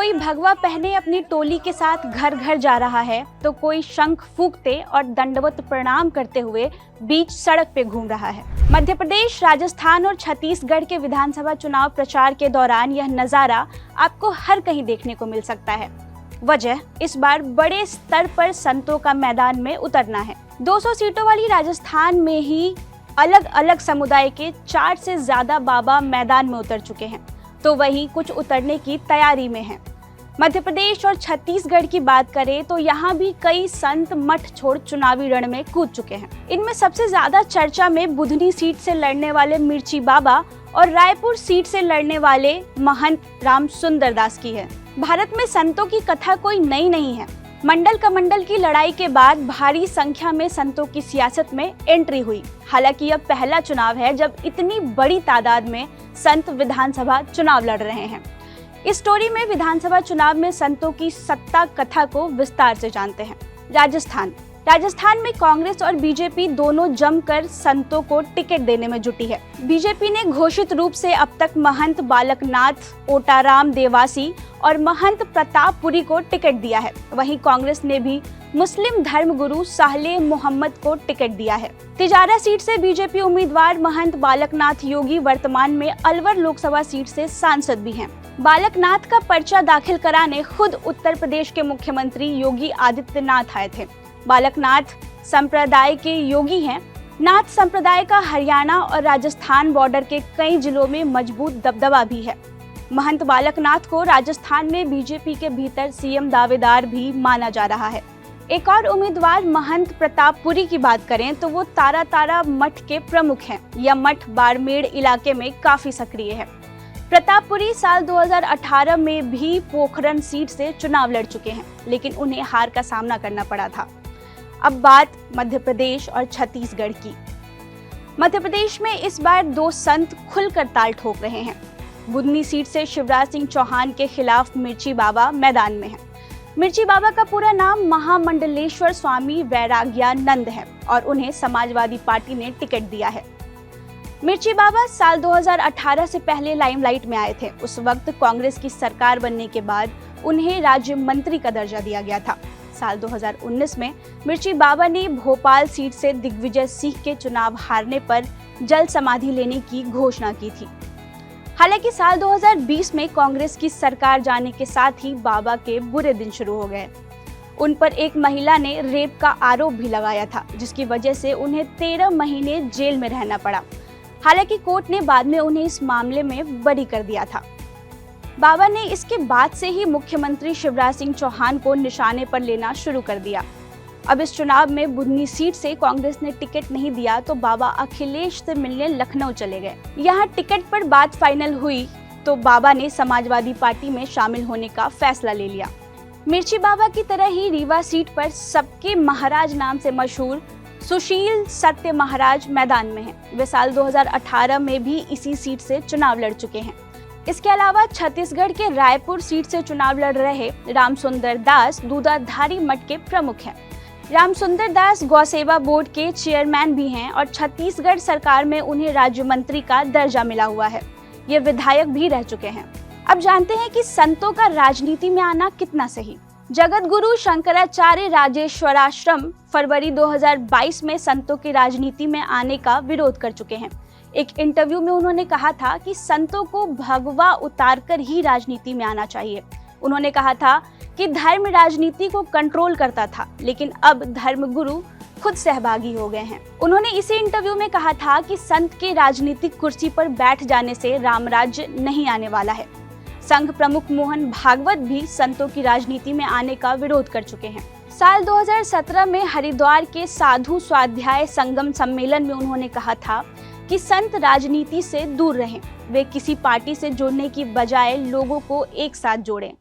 कोई भगवा पहने अपनी टोली के साथ घर घर जा रहा है, तो कोई शंख फूंकते और दंडवत प्रणाम करते हुए बीच सड़क पे घूम रहा है। मध्य प्रदेश, राजस्थान और छत्तीसगढ़ के विधानसभा चुनाव प्रचार के दौरान यह नजारा आपको हर कहीं देखने को मिल सकता है। वजह इस बार बड़े स्तर पर संतों का मैदान में उतरना है। 200 सीटों वाली राजस्थान में ही अलग अलग समुदाय के 4 से ज्यादा बाबा मैदान में उतर चुके हैं, तो वहीं कुछ उतरने की तैयारी में हैं। मध्य प्रदेश और छत्तीसगढ़ की बात करें तो यहाँ भी कई संत मठ छोड़ चुनावी रण में कूद चुके हैं। इनमें सबसे ज्यादा चर्चा में बुधनी सीट से लड़ने वाले मिर्ची बाबा और रायपुर सीट से लड़ने वाले महंत रामसुंदर दास की है। भारत में संतों की कथा कोई नई नहीं है। मंडल कमंडल की लड़ाई के बाद भारी संख्या में संतों की सियासत में एंट्री हुई। हालांकि यह पहला चुनाव है जब इतनी बड़ी तादाद में संत विधानसभा चुनाव लड़ रहे हैं। इस स्टोरी में विधानसभा चुनाव में संतों की सत्ता कथा को विस्तार से जानते हैं। राजस्थान में कांग्रेस और बीजेपी दोनों जमकर संतों को टिकट देने में जुटी है। बीजेपी ने घोषित रूप से अब तक महंत बालकनाथ ओटाराम देवासी और महंत प्रतापपुरी को टिकट दिया है। वहीं कांग्रेस ने भी मुस्लिम धर्मगुरु साहले मोहम्मद को टिकट दिया है। तिजारा सीट से बीजेपी उम्मीदवार महंत बालकनाथ योगी वर्तमान में अलवर लोकसभा सीट से सांसद भी हैं। बालकनाथ का पर्चा दाखिल कराने खुद उत्तर प्रदेश के मुख्यमंत्री योगी आदित्यनाथ आए थे। बालकनाथ संप्रदाय के योगी हैं। नाथ संप्रदाय का हरियाणा और राजस्थान बॉर्डर के कई जिलों में मजबूत दबदबा भी है। महंत बालकनाथ को राजस्थान में बीजेपी के भीतर सीएम दावेदार भी माना जा रहा है। एक और उम्मीदवार महंत प्रतापपुरी की बात करें तो वो तारा मठ के प्रमुख हैं। यह मठ बाड़मेर इलाके में काफी सक्रिय है। प्रतापपुरी साल 2018 में भी पोखरण सीट से चुनाव लड़ चुके हैं, लेकिन उन्हें हार का सामना करना पड़ा था। अब बात मध्य प्रदेश और छत्तीसगढ़ की। मध्य प्रदेश में इस बार 2 संत खुलकर ताल ठोक रहे हैं। बुधनी सीट से शिवराज सिंह चौहान के खिलाफ मिर्ची बाबा मैदान में है। मिर्ची बाबा का पूरा नाम महामंडलेश्वर स्वामी वैराग्यानंद है और उन्हें समाजवादी पार्टी ने टिकट दिया है। मिर्ची बाबा साल 2018 से पहले लाइमलाइट में आए थे। उस वक्त कांग्रेस की सरकार बनने के बाद उन्हें राज्य मंत्री का दर्जा दिया गया था। साल 2019 में मिर्ची बाबा ने भोपाल सीट से दिग्विजय सिंह के चुनाव हारने पर जल समाधि लेने की घोषणा की थी। हालांकि साल 2020 में कांग्रेस की सरकार जाने के साथ ही बाबा के बुरे दिन शुरू हो गए। उन पर एक महिला ने रेप का आरोप भी लगाया था, जिसकी वजह से उन्हें 13 महीने जेल में रहना पड़ा। हालांकि कोर्ट ने बाद में उन्हें इस मामले में बरी कर दिया था। बाबा ने इसके बाद से ही मुख्यमंत्री शिवराज सिंह चौहान को निशाने पर लेना शुरू कर दिया। अब इस चुनाव में बुधनी सीट से कांग्रेस ने टिकट नहीं दिया तो बाबा अखिलेश से मिलने लखनऊ चले गए। यहाँ टिकट पर बात फाइनल हुई तो बाबा ने समाजवादी पार्टी में शामिल होने का फैसला ले लिया। मिर्ची बाबा की तरह ही रीवा सीट पर सबके महाराज नाम से मशहूर सुशील सत्य महाराज मैदान में हैं। वे साल 2018 में भी इसी सीट से चुनाव लड़ चुके हैं। इसके अलावा छत्तीसगढ़ के रायपुर सीट से चुनाव लड़ रहे रामसुंदर दास दूधाधारी मठ के प्रमुख हैं। रामसुंदर दास गौसेवा बोर्ड के चेयरमैन भी हैं और छत्तीसगढ़ सरकार में उन्हें राज्य मंत्री का दर्जा मिला हुआ है। ये विधायक भी रह चुके हैं। अब जानते हैं कि संतों का राजनीति में आना कितना सही। जगत गुरु शंकराचार्य राजेश्वराश्रम फरवरी 2022 में संतों की राजनीति में आने का विरोध कर चुके हैं। एक इंटरव्यू में उन्होंने कहा था कि संतों को भगवा उतारकर ही राजनीति में आना चाहिए। उन्होंने कहा था कि धर्म राजनीति को कंट्रोल करता था, लेकिन अब धर्मगुरु खुद सहभागी हो गए हैं। उन्होंने इसी इंटरव्यू में कहा था कि संत के राजनीतिक कुर्सी पर बैठ जाने से रामराज्य नहीं आने वाला है। संघ प्रमुख मोहन भागवत भी संतों की राजनीति में आने का विरोध कर चुके हैं। साल 2017 में हरिद्वार के साधु स्वाध्याय संगम सम्मेलन में उन्होंने कहा था कि संत राजनीति से दूर रहें। वे किसी पार्टी से जोड़ने की बजाय लोगों को एक साथ जोड़ें।